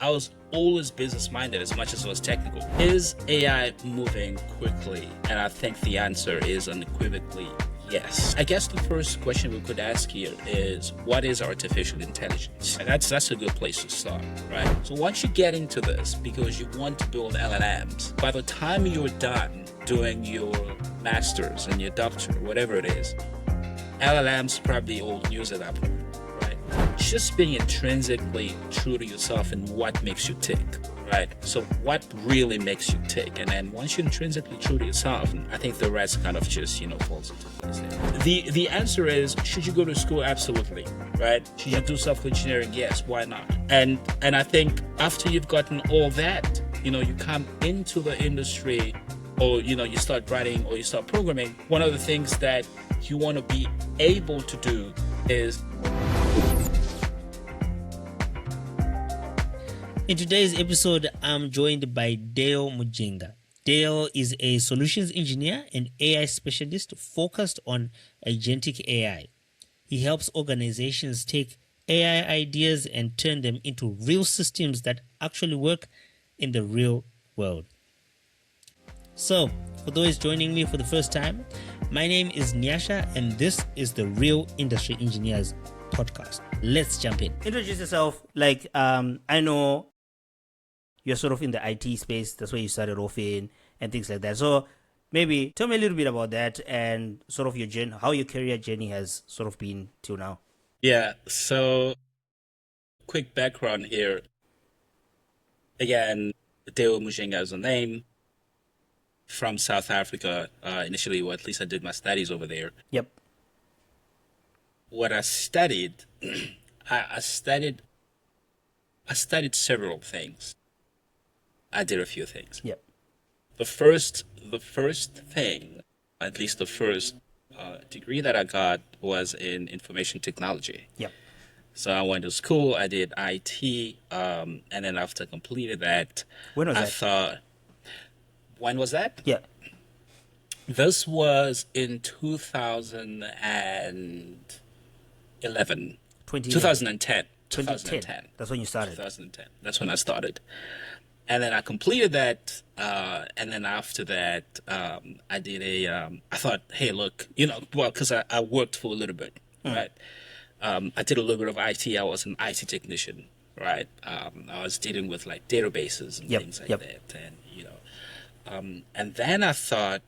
I was always business minded as much as I was technical. Is AI moving quickly? And I think the answer is unequivocally yes. I guess the first question we could ask here is, what is artificial intelligence? And that's a good place to start, right? So once you get into this, because you want to build LLMs, by the time you're done doing your master's and your doctor, whatever it is, LLMs probably old news at that point. Just being intrinsically true to yourself and what makes you tick, right? So what really makes you tick? And then once you're intrinsically true to yourself, I think the rest kind of just, falls into place. The answer is, should you go to school? Absolutely, right? Should you do software engineering? Yes, why not? And I think after you've gotten all that, you come into the industry, or, you start writing or you start programming, one of the things that you want to be able to do is... In today's episode, I'm joined by Deo Mujinga. Deo is a solutions engineer and AI specialist focused on agentic AI. He helps organizations take AI ideas and turn them into real systems that actually work in the real world. So, for those joining me for the first time, my name is Nyasha and this is the Real Industry Engineers podcast. Let's jump in. Introduce yourself. I know you're sort of in the IT space. That's where you started off in and things like that. So maybe tell me a little bit about that and sort of your journey, how your career journey has sort of been till now. Yeah. So quick background here. Again, Deo Mujinga is a name, from South Africa initially, or at least I did my studies over there. Yep. What I studied, I studied several things. I did a few things. Yep. The first thing, at least the first degree that I got, was in information technology. Yep. So I went to school, I did IT, and then after I completed that, When was that? When was that? Yeah. This was in 2011. 2010. 2010. That's when you started. 2010. That's when I started. And then I completed that, and then after that, I did I thought, hey, look, because I worked for a little bit, right? I did a little bit of IT. I was an IT technician, right? I was dealing with like databases and things like that, and then I thought,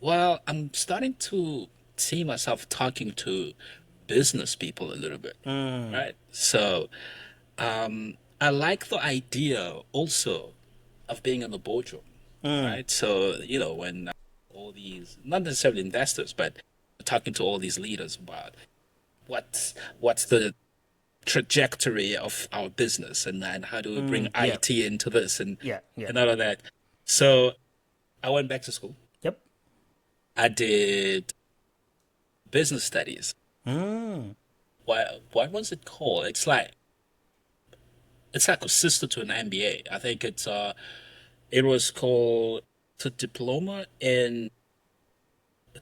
well, I'm starting to see myself talking to business people a little bit, right? So I like the idea also of being in the boardroom, right? So, when all these, not necessarily investors, but talking to all these leaders about what's the trajectory of our business and how do we bring IT into this and all of that. So I went back to school. Yep. I did business studies. What was it called? It's like a sister to an MBA. I think it was called it's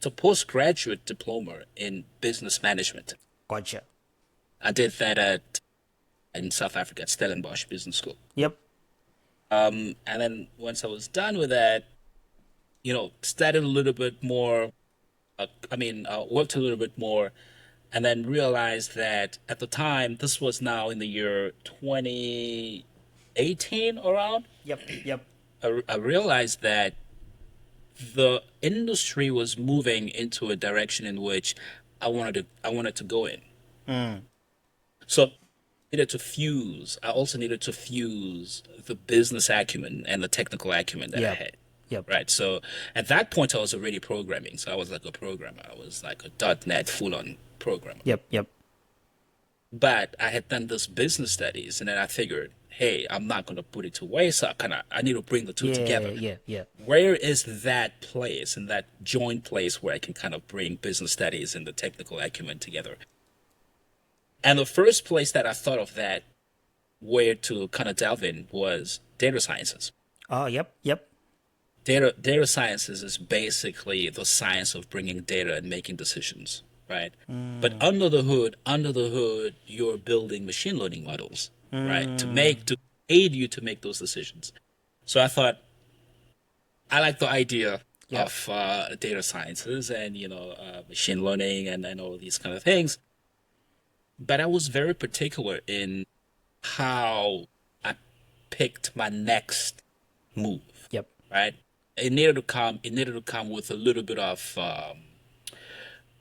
a postgraduate diploma in business management. Gotcha. I did that in South Africa at Stellenbosch Business School. Yep. And then once I was done with that, studied a little bit more. Worked a little bit more, and then realized that at the time, this was now in the year 2018 around. Yep. I realized that the industry was moving into a direction in which I wanted to go in. So I also needed to fuse the business acumen and the technical acumen that I had. Yep. Right. So at that point, I was already programming. So I was like a programmer. I was like a .NET full-on programmer. Yep. But I had done this business studies, and then I figured, hey, I'm not going to put it to waste. So I need to bring the two together. Yeah. Where is that place and that joint place where I can kind of bring business studies and the technical acumen together? And the first place that I thought of that, where to kind of delve in, was data sciences. Oh, yep. Data sciences is basically the science of bringing data and making decisions, right? But under the hood, you're building machine learning models, right? To aid you to make those decisions. So I thought I like the idea Yeah. of data sciences and machine learning and all these kind of things. But I was very particular in how I picked my next move. Yep. Right? It needed to come. It needed to come with a little bit of.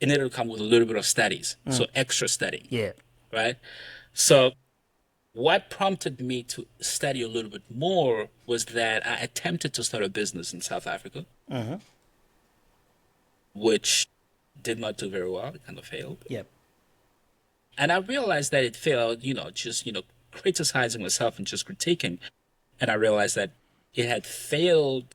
It needed to come with a little bit of studies, so extra study. Yeah. Right? So what prompted me to study a little bit more was that I attempted to start a business in South Africa, which did not do very well. It kind of failed. Yep. And I realized that it failed, just, criticizing myself and just critiquing. And I realized that it had failed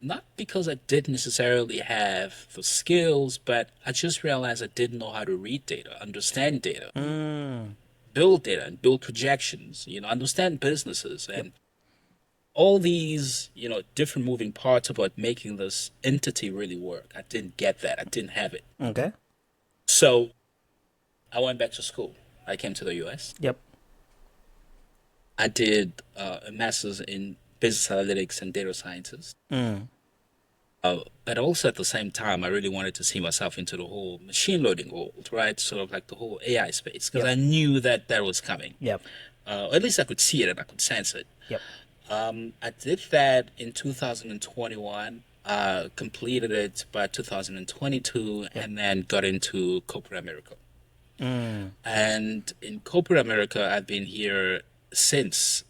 not because I didn't necessarily have the skills, but I just realized I didn't know how to read data, understand data, build data, and build projections, understand businesses and all these, different moving parts about making this entity really work. I didn't get that. I didn't have it. Okay. So I went back to school. I came to the US. Yep. I did a master's in business analytics and data sciences. But also at the same time, I really wanted to see myself into the whole machine learning world, right? Sort of like the whole AI space, because I knew that was coming. Yep. At least I could see it and I could sense it. Yep. I did that in 2021, completed it by 2022, and then got into corporate America. And in corporate America, I've been here since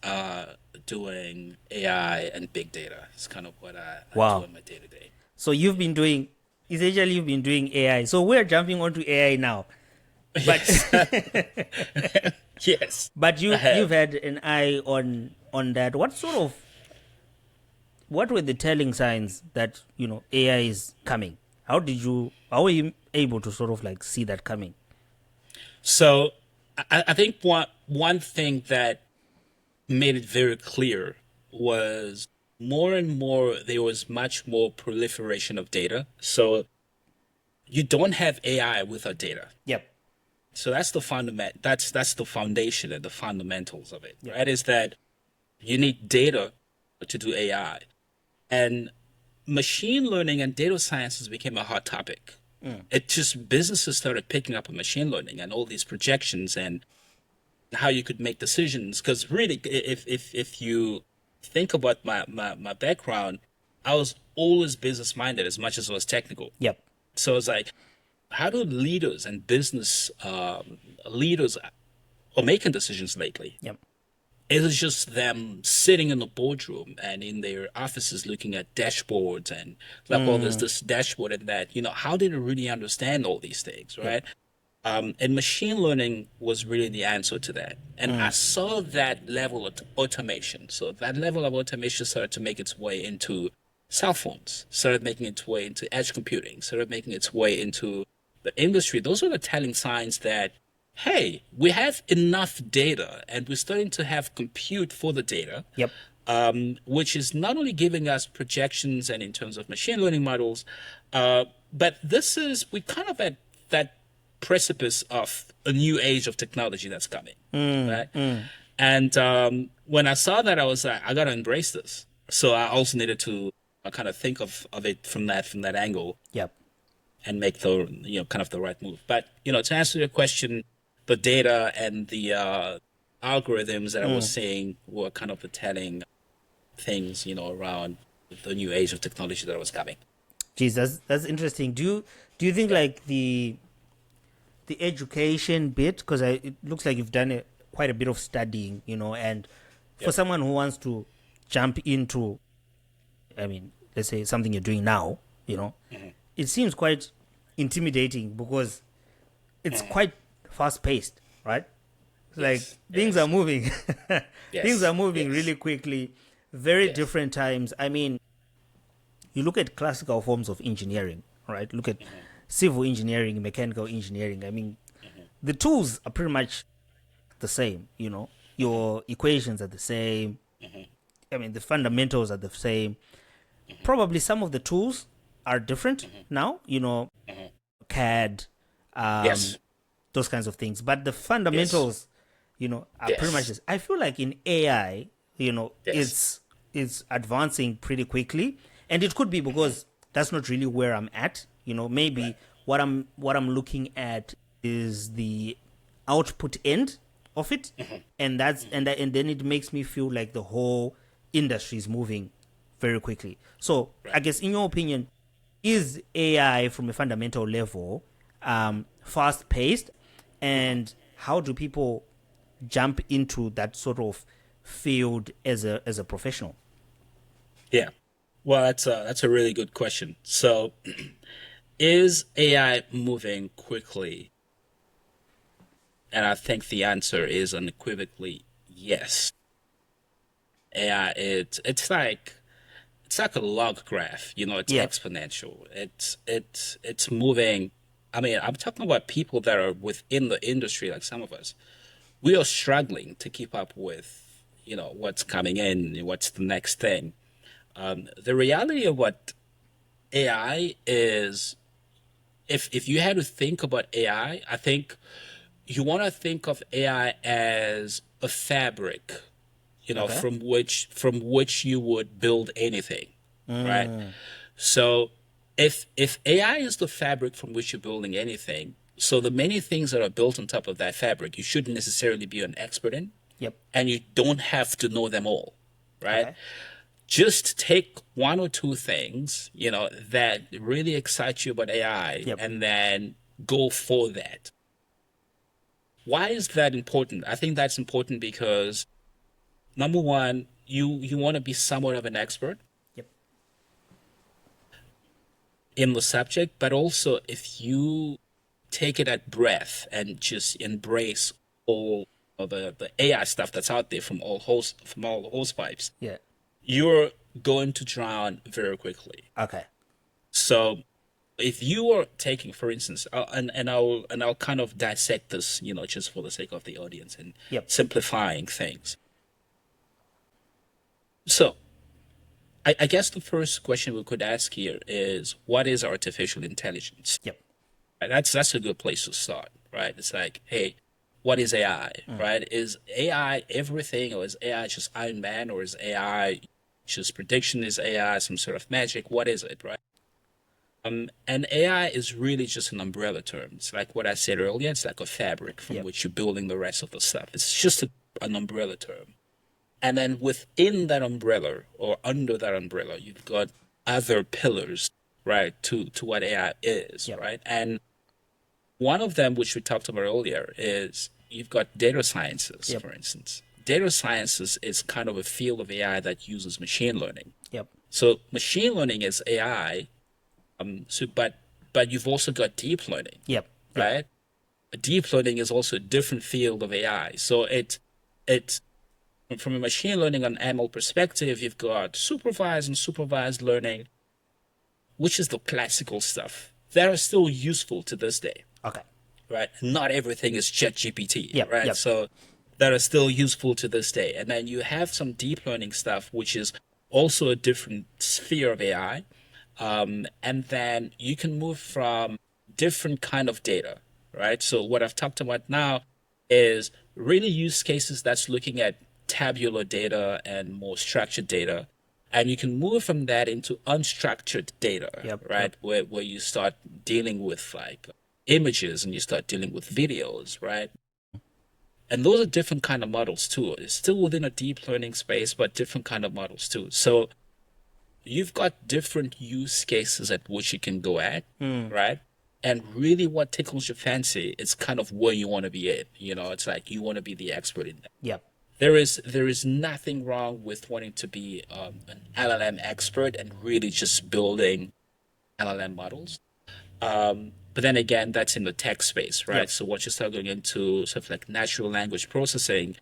doing AI and big data. It's kind of what I Wow. do in my day-to-day. So you've been doing AI. So we're jumping onto AI now. But Yes. but I have. you've had an eye on that. What were the telling signs that, AI is coming? How were you able to sort of like see that coming? So I think one thing that made it very clear was more and more there was much more proliferation of data. So you don't have AI without data. Yep. So that's the fundament. That's the foundation and the fundamentals of it. Right? Is that you need data to do AI, and machine learning and data sciences became a hot topic. It just businesses started picking up on machine learning and all these projections and how you could make decisions. Because really, if you think about my background, I was always business minded as much as I was technical. Yep. So it's like, how do leaders and business leaders are making decisions lately? Yep. It was just them sitting in the boardroom and in their offices looking at dashboards and like, oh, there's this dashboard and that. How did they really understand all these things, right? And machine learning was really the answer to that. And I saw that level of automation. So that level of automation started to make its way into cell phones, started making its way into edge computing, started making its way into the industry. Those are the telling signs that, hey, we have enough data and we're starting to have compute for the data. Yep. Which is not only giving us projections and in terms of machine learning models, but we're kind of at that precipice of a new age of technology that's coming. Right? And when I saw that, I was like, I got to embrace this. So I also needed to kind of think of it from that angle. Yep. And make the kind of the right move. But to answer your question, the data and the algorithms that I was saying were kind of the telling things around the new age of technology that was coming. Geez, that's interesting. Do you think like the education bit, because it looks like you've done quite a bit of studying, and for someone who wants to jump into, let's say something you're doing now, it seems quite intimidating because it's quite fast paced, right? Like things are moving. Things are moving really quickly, very different times. You look at classical forms of engineering, right? Look at civil engineering, mechanical engineering. The tools are pretty much the same, your equations are the same. The fundamentals are the same. Probably some of the tools are different now, CAD, those kinds of things. But the fundamentals, are pretty much this. I feel like in AI, Yes. it's advancing pretty quickly, and it could be because that's not really where I'm at. Maybe Right. what I'm looking at is the output end of it, and then it makes me feel like the whole industry is moving very quickly. So I Right. guess, in your opinion, is AI from a fundamental level fast paced, and how do people jump into that sort of field as a professional? Yeah. Well, that's a really good question. So, is AI moving quickly? And I think the answer is unequivocally yes. AI, it's like a log graph. It's Yeah. exponential. It's moving. I mean, I'm talking about people that are within the industry, like some of us. We are struggling to keep up with, what's coming in, what's the next thing. The reality of what AI is, if you had to think about AI, I think you want to think of AI as a fabric, Okay. from which you would build anything, right? So if AI is the fabric from which you're building anything, so the many things that are built on top of that fabric, you shouldn't necessarily be an expert in, Yep. and you don't have to know them all, right? Okay. Just take one or two things, that really excite you about AI, Yep. and then go for that. Why is that important? I think that's important because number one, you want to be somewhat of an expert Yep. in the subject, but also if you take it at breath and just embrace all of the AI stuff that's out there from all the hose pipes, Yeah. you're going to drown very quickly. Okay. So if you are taking, for instance, and I'll kind of dissect this, just for the sake of the audience and Yep. simplifying things. So I guess the first question we could ask here is, what is artificial intelligence? Yep. Right? That's a good place to start, right? It's like, hey, what is AI, right? Is AI everything, or is AI just Iron Man, or is AI just prediction? Is AI some sort of magic? What is it, right? And AI is really just an umbrella term. It's like what I said earlier. It's like a fabric from Yep. which you're building the rest of the stuff. It's just an umbrella term. And then within that umbrella or under that umbrella, you've got other pillars, right, to what AI is, Yep. right? And one of them, which we talked about earlier, is you've got data sciences, Yep. for instance. Data sciences is kind of a field of AI that uses machine learning. Yep. So machine learning is AI, but you've also got deep learning, Yep. Yep. right? Deep learning is also a different field of AI. So it from a machine learning and ML perspective, you've got supervised and supervised learning, which is the classical stuff that are still useful to this day, Okay. right? Not everything is ChatGPT, Yep. right? Yep. So that are still useful to this day. And then you have some deep learning stuff, which is also a different sphere of AI. And then you can move from different kind of data, right? So what I've talked about now is really use cases that's looking at tabular data and more structured data. And you can move from that into unstructured data, Yep. Yep. right? Where you start dealing with like images and you start dealing with videos, right? And those are different kind of models too. It's still within a deep learning space, but different kind of models too. So you've got different use cases at which you can go at, right? And really what tickles your fancy is kind of where you want to be at. It's like you want to be the expert in that. Yep. There is nothing wrong with wanting to be an LLM expert and really just building LLM models. But then again, that's in the tech space, right? Yep. So once you start going into sort of like natural language processing,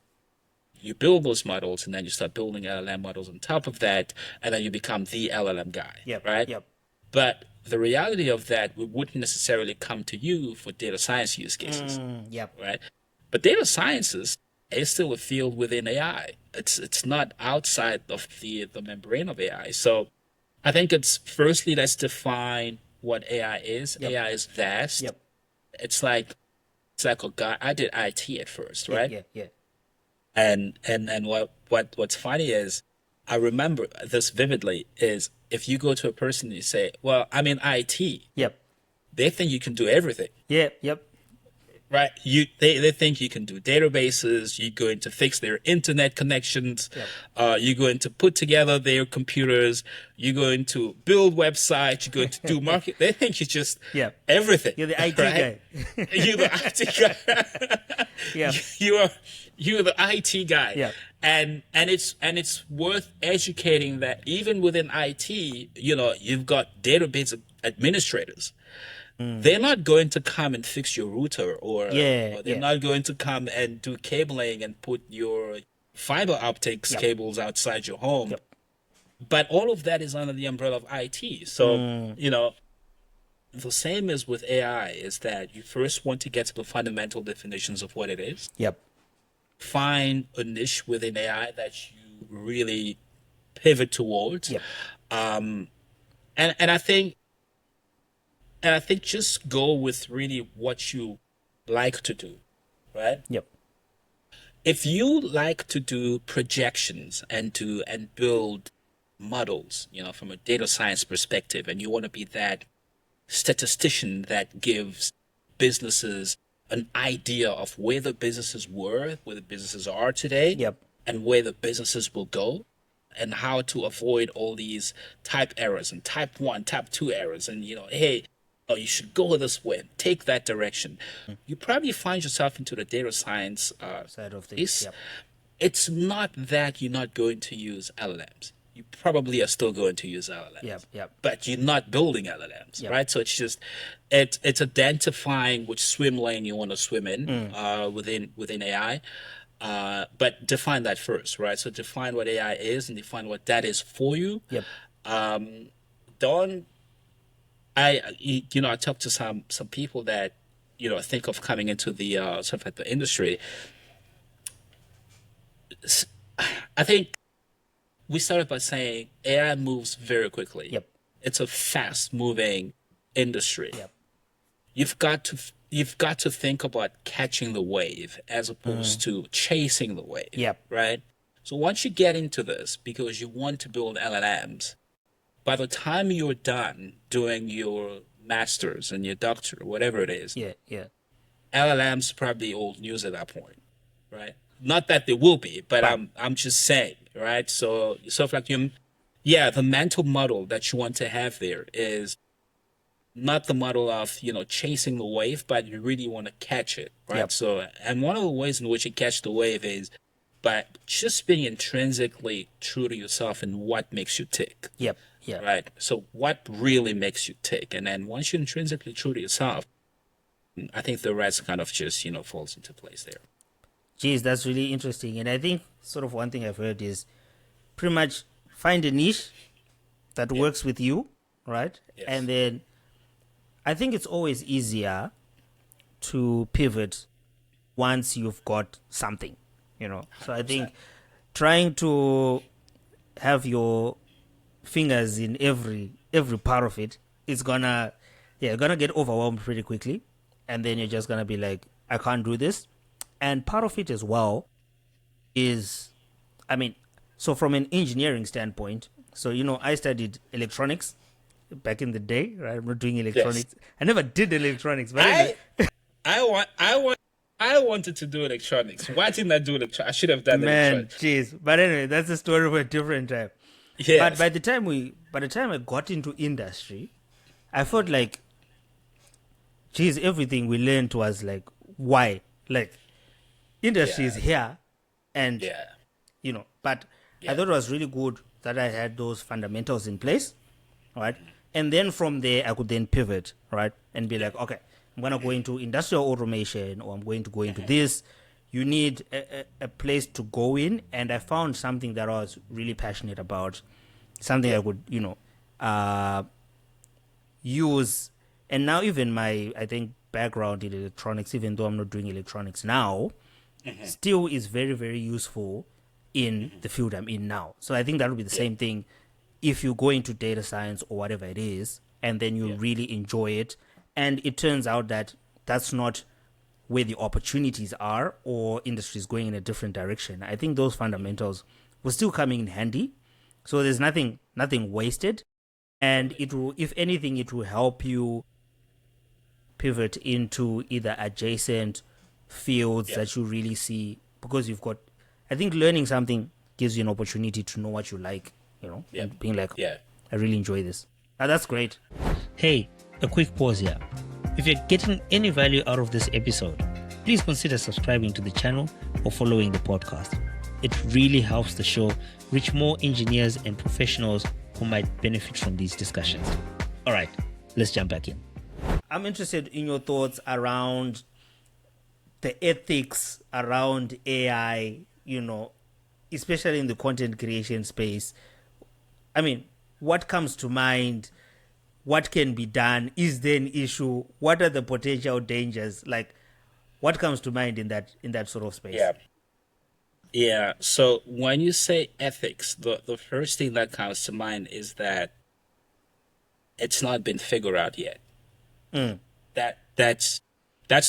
you build those models and then you start building LLM models on top of that, and then you become the LLM guy, Yep. right? Yep. But the reality of that, we wouldn't necessarily come to you for data science use cases, Yep. right? But data sciences is still a field within AI. It's not outside of the membrane of AI. So I think it's firstly, let's define what AI is. Yep. AI is vast. Yep. It's like a guy. I did IT at first, Yeah. right? Yeah. Yeah. And what's funny is I remember this vividly is if you go to a person and you say, well, I'm in IT, Yep. they think you can do everything. Yep. Yep. Right. They think you can do databases, you're going to fix their internet connections, Yep. you're going to put together their computers, you're going to build websites, you're going to do market. They think you just Yep. everything. You're the IT right? guy. You're the IT guy. Yep. You're the IT guy. Yep. And it's worth educating that even within IT, you've got database administrators. They're not going to come and fix your router or they're Yeah. not going to come and do cabling and put your fiber optics Yep. cables outside your home. Yep. But all of that is under the umbrella of IT. So, the same as with AI is that you first want to get to the fundamental definitions of what it is. Yep. Find a niche within AI that you really pivot towards. Yep. And I think just go with really what you like to do, right? Yep. If you like to do projections and build models, from a data science perspective, and you want to be that statistician that gives businesses an idea of where the businesses were, where the businesses are today, Yep. and where the businesses will go, and how to avoid all these type errors and type 1, type 2 errors, and hey, you should go this way, take that direction. You probably find yourself into the data science Side of things. space. Yep. It's not that you're not going to use LLMs. You probably are still going to use LLMs. Yep. Yep. But you're not building LLMs, Yep. right? So it's just it's identifying which swim lane you want to swim in within AI. But define that first, right? So define what AI is and define what that is for you. Yep. Don't I talked to some people that think of coming into the sort of like the industry. I think we started by saying AI moves very quickly. Yep. It's a fast moving industry. Yep. You've got to think about catching the wave as opposed to chasing the wave. Yep. Right? So once you get into this because you want to build LLMs, by the time you're done doing your master's and your doctor, whatever it is, Yeah. Yeah. LLMs probably old news at that point, right? Not that they will be, but I'm just saying, right? So sort of like the mental model that you want to have there is not the model of chasing the wave, but you really want to catch it, right? Yep. So, and one of the ways in which you catch the wave is by just being intrinsically true to yourself and what makes you tick. Yep. Yeah. Right. So what really makes you tick? And then once you're intrinsically true to yourself, I think the rest kind of just, falls into place there. Geez, that's really interesting. And I think sort of one thing I've heard is pretty much find a niche that works with you, right? Yes. And then I think it's always easier to pivot once you've got something, So I think trying to have your fingers in every part of it is gonna get overwhelmed pretty quickly, and then you're just gonna be like, I can't do this. And part of it as well is, so from an engineering standpoint, I studied electronics back in the day, right? I'm not doing electronics. Yes. I never did electronics, but I wanted to do electronics. Why didn't I do electronics? I should have done electronics. Jeez. But anyway, that's a story for a different time. Yes. But by the time I got into industry, I felt like, geez, everything we learned was like, why? Like, industry is here, and but I thought it was really good that I had those fundamentals in place, right? And then from there, I could then pivot, right, and be like, okay, I'm gonna go into industrial automation, or I'm going to go into this. You need a place to go in, and I found something that I was really passionate about, something I could, use. And now even my, I think, background in electronics, even though I'm not doing electronics now, still is very, very useful in the field I'm in now. So I think that would be the same thing if you go into data science or whatever it is, and then you really enjoy it. And it turns out that that's not where the opportunities are, or industries going in a different direction, I think those fundamentals will still come in handy. So there's nothing wasted, and it will, if anything, it will help you pivot into either adjacent fields that you really see, because you've got, I think learning something gives you an opportunity to know what you like, and being like, I really enjoy this. That's great. Hey, a quick pause here. If you're getting any value out of this episode, please consider subscribing to the channel or following the podcast. It really helps the show reach more engineers and professionals who might benefit from these discussions. All right, let's jump back in. I'm interested in your thoughts around the ethics around AI, especially in the content creation space. I mean, what comes to mind? What can be done? Is there an issue? What are the potential dangers? Like, what comes to mind in that sort of space? Yeah. So when you say ethics, the first thing that comes to mind is that it's not been figured out yet. That's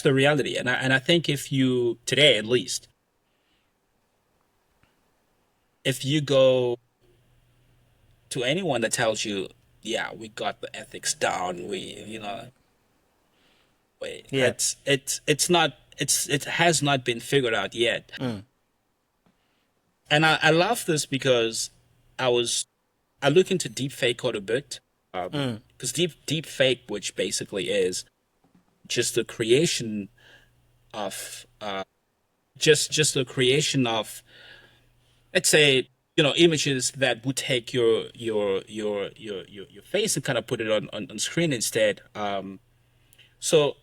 the reality. And I think if you, today at least, if you go to anyone that tells you, yeah, we got the ethics down, it has not been figured out yet. And I love this because I look into deepfake quite a bit, because deepfake, which basically is just the creation of just the creation of, let's say, images that would take your face and kind of put it on screen instead. So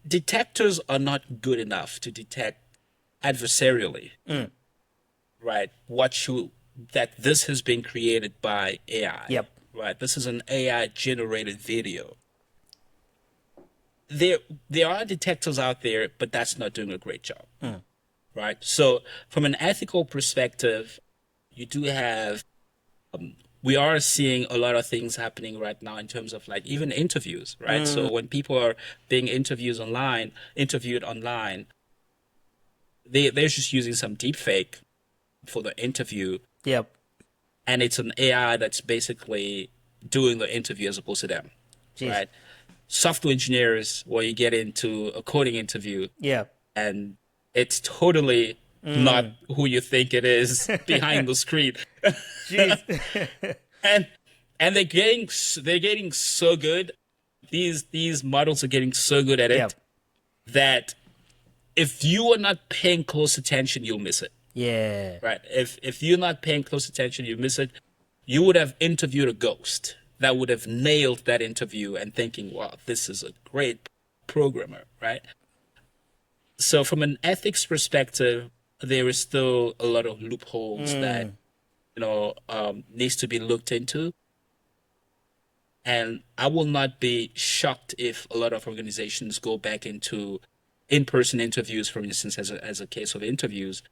detectors are not good enough to detect adversarially, right? That this has been created by AI. Yep. Right. This is an AI generated video. There are detectors out there, but that's not doing a great job. Right. So from an ethical perspective, you do have, we are seeing a lot of things happening right now in terms of like even interviews, right? So when people are being interviewed online, they're just using some deepfake for the interview. Yep. And it's an AI that's basically doing the interview as opposed to them. Jeez. Right? Software engineers, where you get into a coding interview, and it's totally not who you think it is behind the screen. Jeez. and they're getting so good. These models are getting so good at it that if you are not paying close attention, you'll miss it. Yeah. Right. If you're not paying close attention, you miss it. You would have interviewed a ghost that would have nailed that interview and thinking, wow, this is a great programmer, right? So from an ethics perspective, there is still a lot of loopholes that, needs to be looked into. And I will not be shocked if a lot of organizations go back into in-person interviews, for instance, as a case of interviews,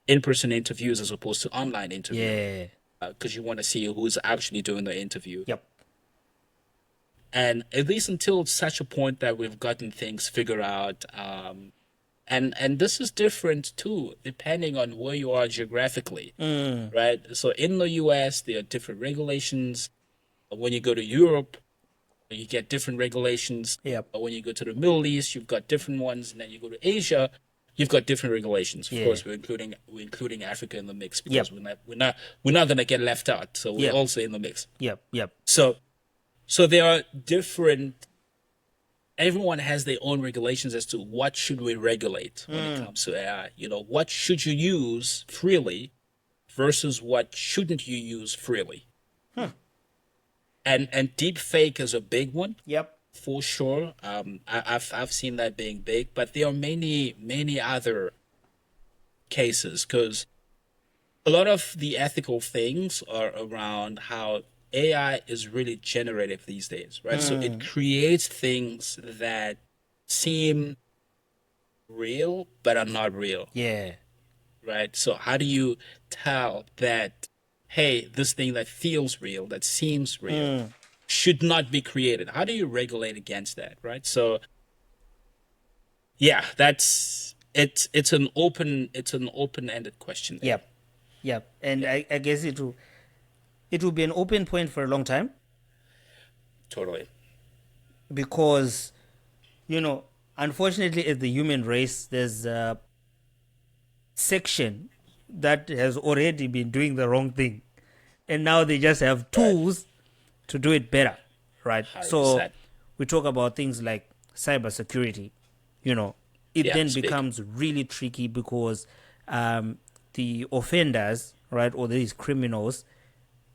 in-person interviews as opposed to online interviews. Because you want to see who's actually doing the interview. Yep. And at least until such a point that we've gotten things figured out, and this is different too, depending on where you are geographically, right? So in the US, there are different regulations. When you go to Europe, you get different regulations. When you go to the Middle East, you've got different ones, and then you go to Asia, you've got different regulations. Of course, we're including Africa in the mix because we're not gonna get left out. So we're also in the mix. So there are different. Everyone has their own regulations as to what should we regulate when it comes to AI. What should you use freely versus what shouldn't you use freely. And deepfake is a big one. For sure. I've seen that being big, but there are many other cases, because a lot of the ethical things are around how AI is really generative these days, right? So it creates things that seem real but are not real. Right? So how do you tell that, hey, this thing that feels real, that seems real, should not be created. How do you regulate against that, right? So yeah, that's it's an open-ended question there. Yep. Yep. And I guess it will be an open point for a long time, Totally. because, unfortunately, as the human race, there's a section that has already been doing the wrong thing, and now they just have tools to do it better, right? So 100%. we talk about things like cybersecurity. It Yeah, then speak. becomes really tricky, because the offenders, right, or these criminals,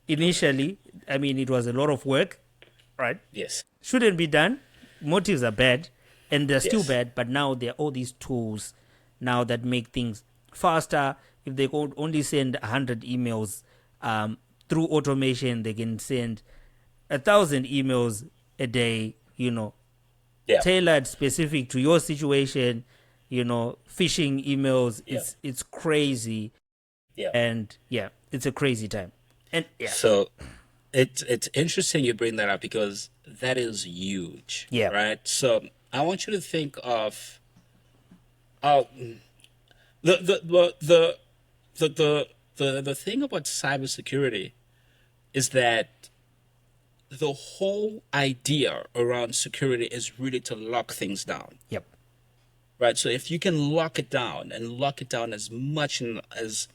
initially, I mean, it was a lot of work, right? Yes. Shouldn't be done. Motives are bad, and they're still Yes. bad, but now there are all these tools now that make things faster. If they could only send 100 emails through automation, they can send 1,000 emails a day, Yeah. tailored specific to your situation, phishing emails. Yeah. It's crazy. Yeah. And yeah, it's a crazy time. And yeah. So it's interesting you bring that up because that is huge. Yeah. Right. So I want you to think of the the thing about cybersecurity is that the whole idea around security is really to lock things down. Yep. Right. So if you can lock it down and lock it down as much and as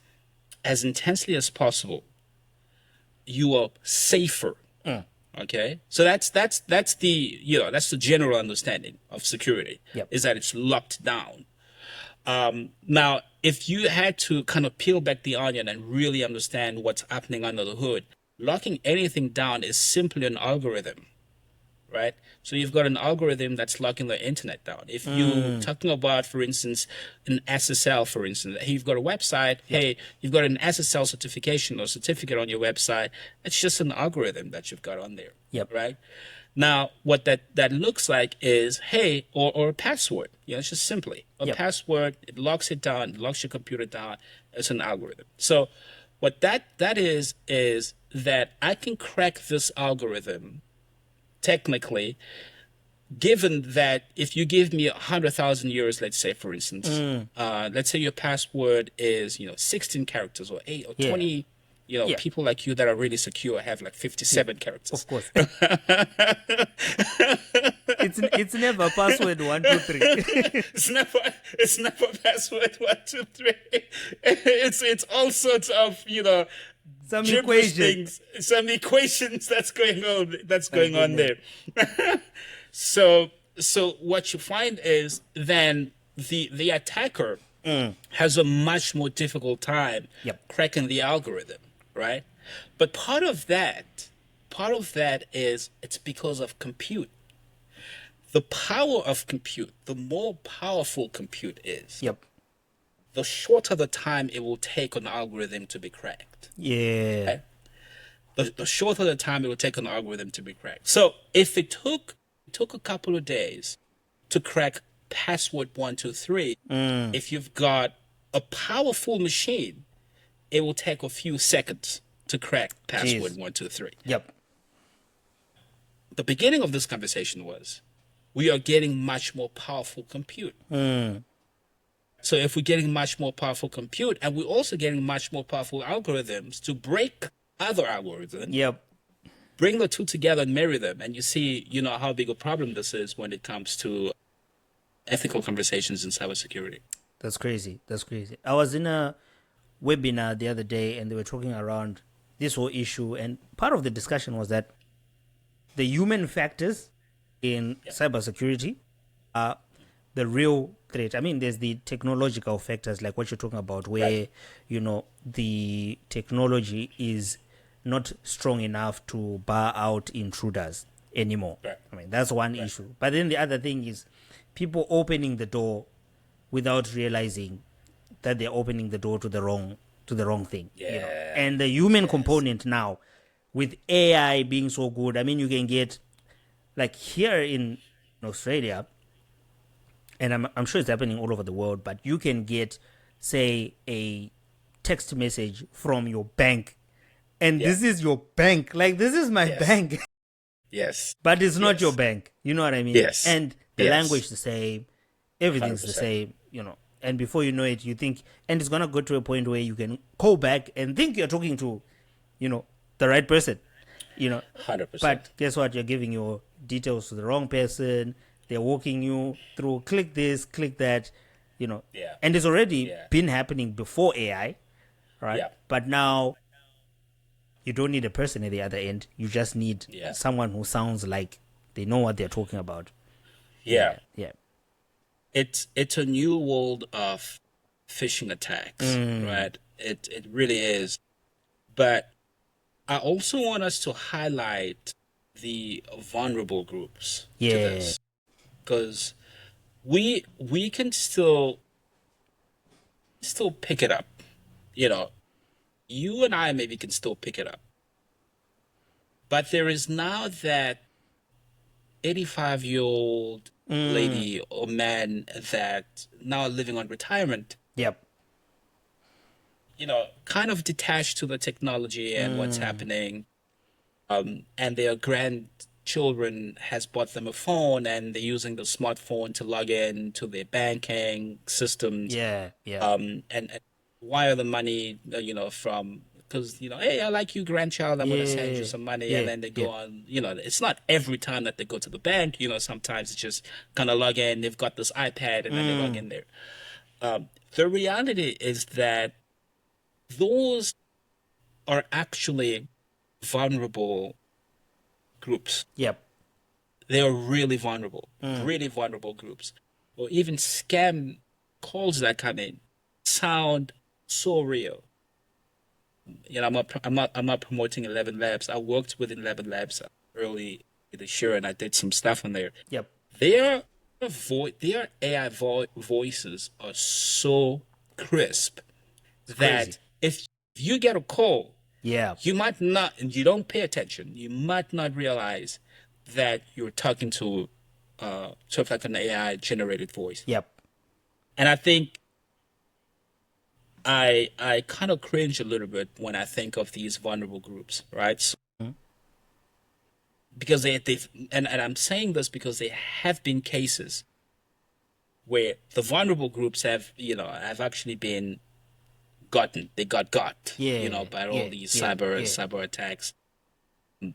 intensely as possible, you are safer. Okay, so that's the that's the general understanding of security. Yep. Is that it's locked down. Now, if you had to kind of peel back the onion and really understand what's happening under the hood, locking anything down is simply an algorithm, right? So you've got an algorithm that's locking the internet down. If you're talking about, for instance, an SSL, for instance, hey, you've got a website, hey, you've got an SSL certification or certificate on your website, it's just an algorithm that you've got on there, Yep. right? Now, what that looks like is, hey, or a password. It's just simply a Yep. password. It locks it down, it locks your computer down. It's an algorithm. So what that is that I can crack this algorithm technically, given that if you give me 100,000 years, let's say, for instance, let's say your password is 16 characters or 8 or Yeah. 20. Yeah. People like you that are really secure have like 57 characters. Of course. it's never password 1 2 3. It's never password 1 2 3. It's all sorts of Some gibberish equations. things, some equations that's going on there. So what you find is then the attacker has a much more difficult time Yep. cracking the algorithm, right? But part of that is it's because of compute. The power of compute, the more powerful compute is, Yep. the shorter the time it will take an algorithm to be cracked. Yeah. The shorter the time it will take an algorithm to be cracked. So if it took a couple of days to crack password 1 2 3, if you've got a powerful machine, it will take a few seconds to crack password Jeez. 1 2 3. Yep. The beginning of this conversation was we are getting much more powerful compute. So if we're getting much more powerful compute and we're also getting much more powerful algorithms to break other algorithms, Yep. bring the two together and marry them, and you see, how big a problem this is when it comes to ethical conversations in cybersecurity. That's crazy. That's crazy. I was in a webinar the other day, and they were talking around this whole issue, and part of the discussion was that the human factors in cybersecurity are the real threat. I mean, there's the technological factors, like what you're talking about, where the technology is not strong enough to bar out intruders anymore. Right. I mean, that's one issue. But then the other thing is people opening the door without realizing that they're opening the door to the wrong thing. Yeah. And the human component now, with AI being so good, I mean, you can get, like here in Australia, and I'm sure it's happening all over the world, but you can get, say, a text message from your bank, and this is your bank. Like, this is my bank. Yes. but it's not your Yes. bank. You know what I mean? Yes. And the Yes. language the same, everything's the 100%. same, you know. And before you know it, you think, and it's gonna go to a point where you can call back and think you're talking to, you know, the right person, you know. 100%. But guess what? You're giving your details to the wrong person. They're walking you through. Click this, click that, you know. Yeah. And it's already Yeah. been happening before AI, right? Yeah. But now you don't need a person at the other end. You just need Yeah. someone who sounds like they know what they're talking about. Yeah. Yeah. It's a new world of phishing attacks, right? It really is. But I also want us to highlight the vulnerable groups to Yeah. this, because we can still pick it up. You know, you and I maybe can still pick it up. But there is now that 85-year-old lady or man that now living on retirement, Yep. you know, kind of detached to the technology and what's happening. And their grandchildren has bought them a phone and they're using the smartphone to log in to their banking systems. Yeah. Yeah. And wire the money, you know, from, because, you know, hey, I like you, grandchild, I'm going to send you some money. And then they go on, you know, it's not every time that they go to the bank, you know, sometimes it's just kind of log in, they've got this iPad and then they log in there. The reality is that those are actually vulnerable groups. Yep. They are really vulnerable groups. Or even scam calls that come in sound so real. You know, I'm not promoting 11 Labs. I worked with 11 Labs early this year, and I did some stuff on there. Yep. Their AI voices are so crisp that crazy. if you get a call, Yeah. you might not, and you don't pay attention, you might not realize that you're talking to sort of like an AI generated voice. Yep. And I think I kind of cringe a little bit when I think of these vulnerable groups, right? So, because they've and I'm saying this because there have been cases where the vulnerable groups have, you know, have actually been they got, you know, by all these cyber attacks.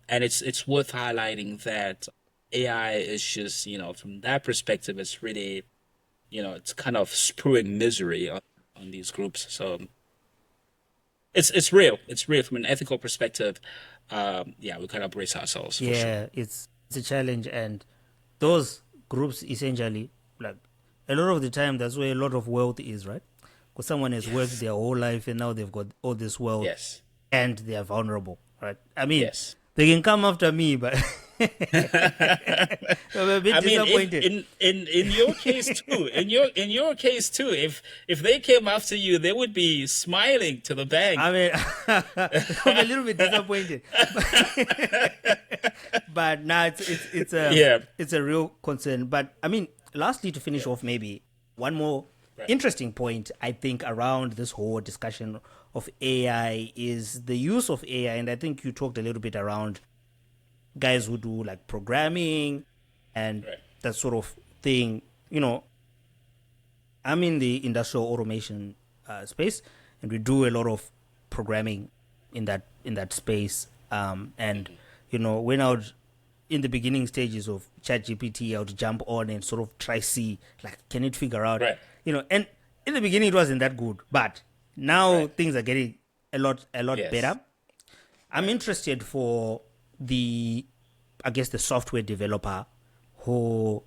And it's worth highlighting that AI is just, you know, from that perspective, it's really, you know, it's kind of spewing misery on these groups. So it's real. It's real from an ethical perspective. Yeah, we gotta brace ourselves. For sure. Yeah. It's a challenge, and those groups essentially, like, a lot of the time, that's where a lot of wealth is, right? Because someone has worked their whole life and now they've got all this wealth. Yes. And they are vulnerable, right? I mean, Yes. they can come after me, but I'm a bit disappointed. In your case too, in your case too, if they came after you, they would be smiling to the bank. I mean, I'm a little bit disappointed, but nah, it's a real concern. But I mean, lastly, to finish off, maybe one more interesting point I think around this whole discussion of AI is the use of AI, and I think you talked a little bit around guys who do like programming and that sort of thing. You know, I'm in the industrial automation space, and we do a lot of programming in that space. And you know, when I would in the beginning stages of ChatGPT, I would jump on and sort of try see like, can it figure out, you know? And in the beginning, it wasn't that good, but now things are getting a lot better. I'm interested for the software developer who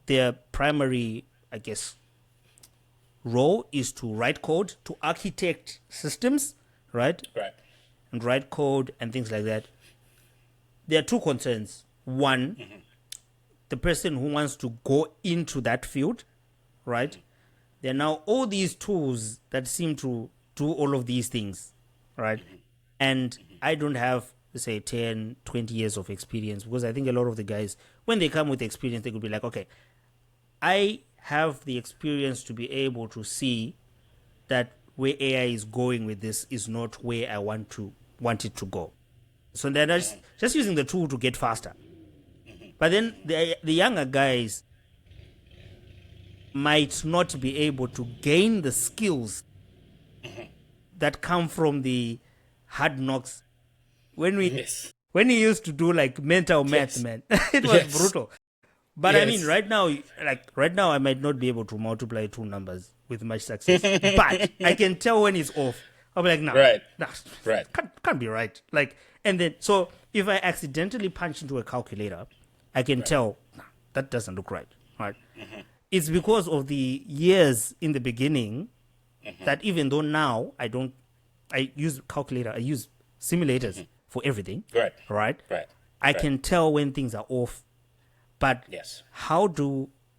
their primary, role is to write code, to architect systems, right? Right. And write code and things like that. There are two concerns. One, the person who wants to go into that field, right? There are now all these tools that seem to do all of these things, right? And I don't have, say, 10, 20 years of experience, because I think a lot of the guys, when they come with experience, they could be like, okay, I have the experience to be able to see that where AI is going with this is not where I want it to go. So they're just using the tool to get faster. But then the younger guys might not be able to gain the skills that come from the hard knocks. When we used to do like mental math, man, it was brutal. But I mean, right now, I might not be able to multiply two numbers with much success. But I can tell when it's off. I'll be like, nah, can't be right. Like, and then so if I accidentally punch into a calculator, I can tell that doesn't look right. Right? It's because of the years in the beginning that even though now I use calculator, I use simulators for everything. Right. I can tell when things are off. But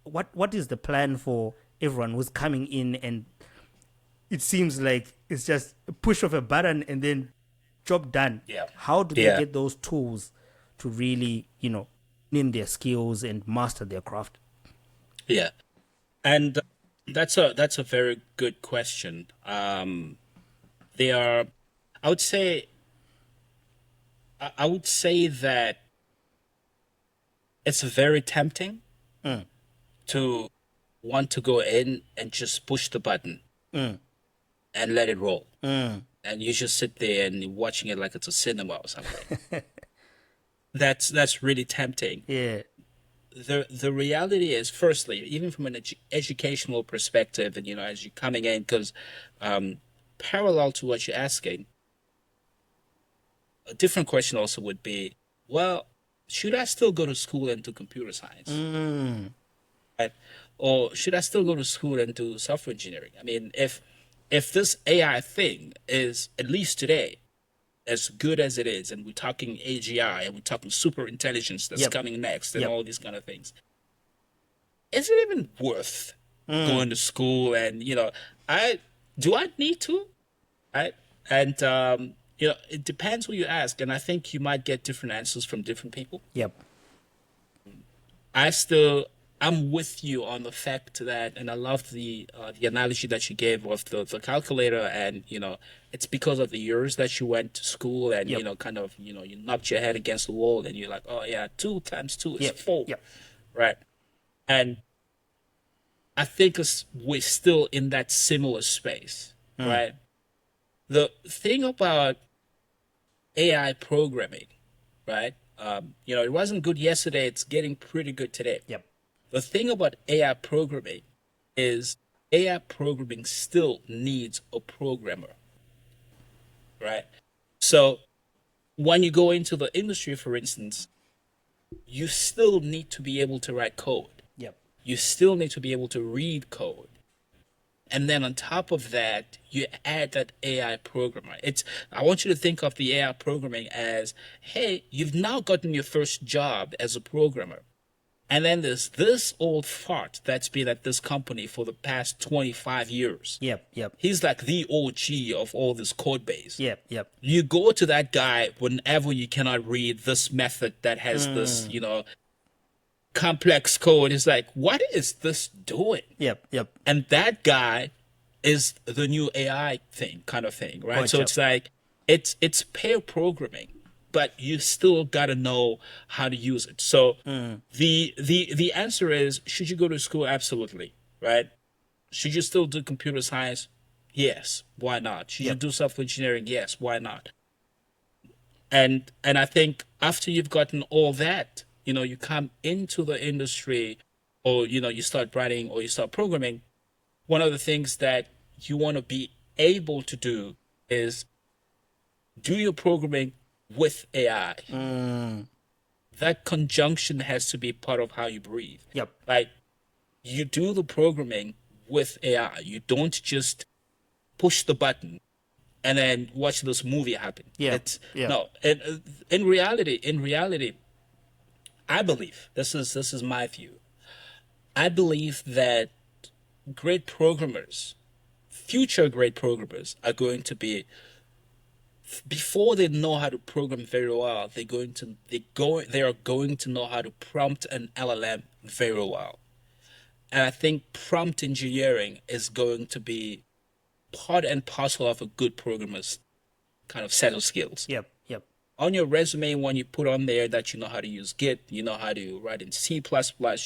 what is the plan for everyone who's coming in and it seems like it's just a push of a button and then job done? How do they get those tools to really, in their skills and master their craft? Yeah. And that's a very good question. They are, I would say that it's very tempting to want to go in and just push the button and let it roll. And you just sit there and you're watching it like it's a cinema or something. That's really tempting. Yeah. The reality is, firstly, even from an educational perspective, and as you're coming in, because parallel to what you're asking, a different question also would be, well, should I still go to school and do computer science? Right? Or should I still go to school and do software engineering? I mean, if this AI thing is, at least today, as good as it is, and we're talking AGI, and we're talking super intelligence that's coming next, and all these kind of things, is it even worth going to school? And do I need to? Right? And it depends who you ask, and I think you might get different answers from different people. I'm with you on the fact that, and I love the analogy that you gave of the calculator, and it's because of the years that you went to school, and you knocked your head against the wall, and you're like, oh yeah, 2 times 2 is 4, right? And I think we're still in that similar space, right? The thing about AI programming, right? It wasn't good yesterday. It's getting pretty good today. The thing about AI programming is AI programming still needs a programmer, right? So when you go into the industry, for instance, you still need to be able to write code. You still need to be able to read code. And then on top of that, you add that AI programmer. I want you to think of the AI programming as, hey, you've now gotten your first job as a programmer. And then there's this old fart that's been at this company for the past 25 years. He's like the OG of all this code base. You go to that guy whenever you cannot read this method that has this, complex code. It's like, what is this doing? And that guy is the new AI kind of thing, right? So it's like, it's pair programming, but you still got to know how to use it. So the answer is, should you go to school? Absolutely, right? Should you still do computer science? Yes. Why not? Should you do software engineering? Yes. Why not? And I think after you've gotten all that, you come into the industry, or, you start writing or you start programming. One of the things that you want to be able to do is do your programming with AI. That conjunction has to be part of how you breathe. Like, you do the programming with AI. You don't just push the button and then watch this movie happen. No. And in reality, I believe, this is my view, I believe that great programmers, future great programmers, are going to be, before they know how to program very well, they are going to know how to prompt an LLM very well. And I think prompt engineering is going to be part and parcel of a good programmer's kind of set of skills. on your resume, when you put on there that you know how to use Git, you know how to write in C++, you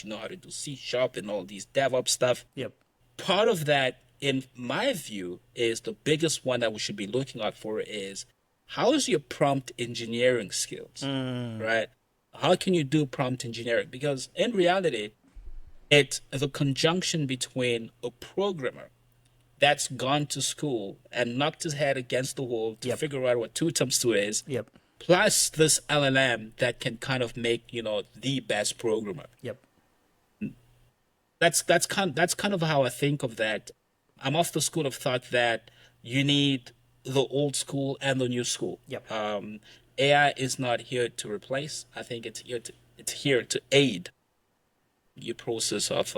know how to do C# and all these DevOps stuff. Yep. Part of that, in my view, is the biggest one that we should be looking out for is how is your prompt engineering skills, right? How can you do prompt engineering? Because in reality, it's the conjunction between a programmer that's gone to school and knocked his head against the wall to figure out what 2 times 2 is, plus this LLM that can kind of make, the best programmer. That's kind of how I think of that. I'm of the school of thought that you need the old school and the new school. AI is not here to replace. I think it's here to aid your process of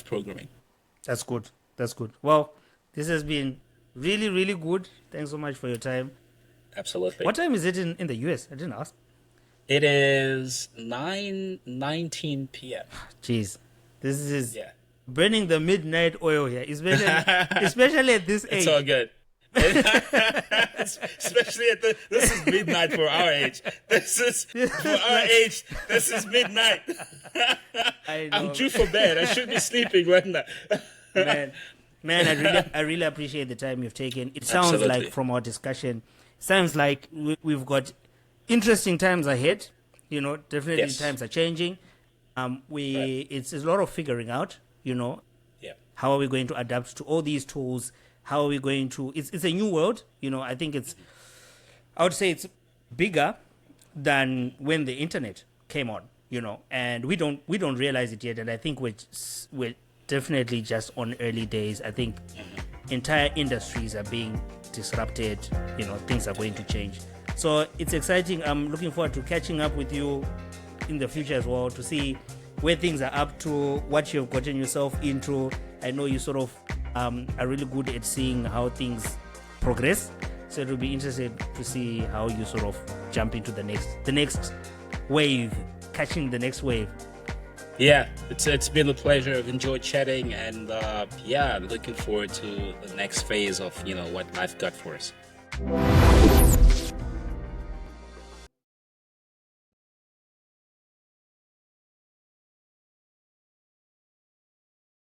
programming. That's good. Well, this has been really, really good. Thanks so much for your time. Absolutely. What time is it in the US? I didn't ask. It is 9:19 p.m. Jeez, this is burning the midnight oil here, especially at this age. It's all good. Especially this is midnight for our age. This is midnight. I'm due for bed. I should be sleeping right now. Man, I really appreciate the time you've taken. It sounds like from our discussion, sounds like we've got interesting times ahead. Definitely times are changing. It's a lot of figuring out. How are we going to adapt to all these tools? How are we going to? It's a new world. I think I would say it's bigger than when the internet came on. And we don't realize it yet. And I think we're definitely just on early days. I think entire industries are being disrupted. Things are going to change. So it's exciting. I'm looking forward to catching up with you in the future as well to see where things are up to, what you've gotten yourself into. I know you sort of are really good at seeing how things progress. So it will be interesting to see how you sort of jump into the next wave, catching the next wave. Yeah, it's been a pleasure. I've enjoyed chatting, and looking forward to the next phase of what life got for us.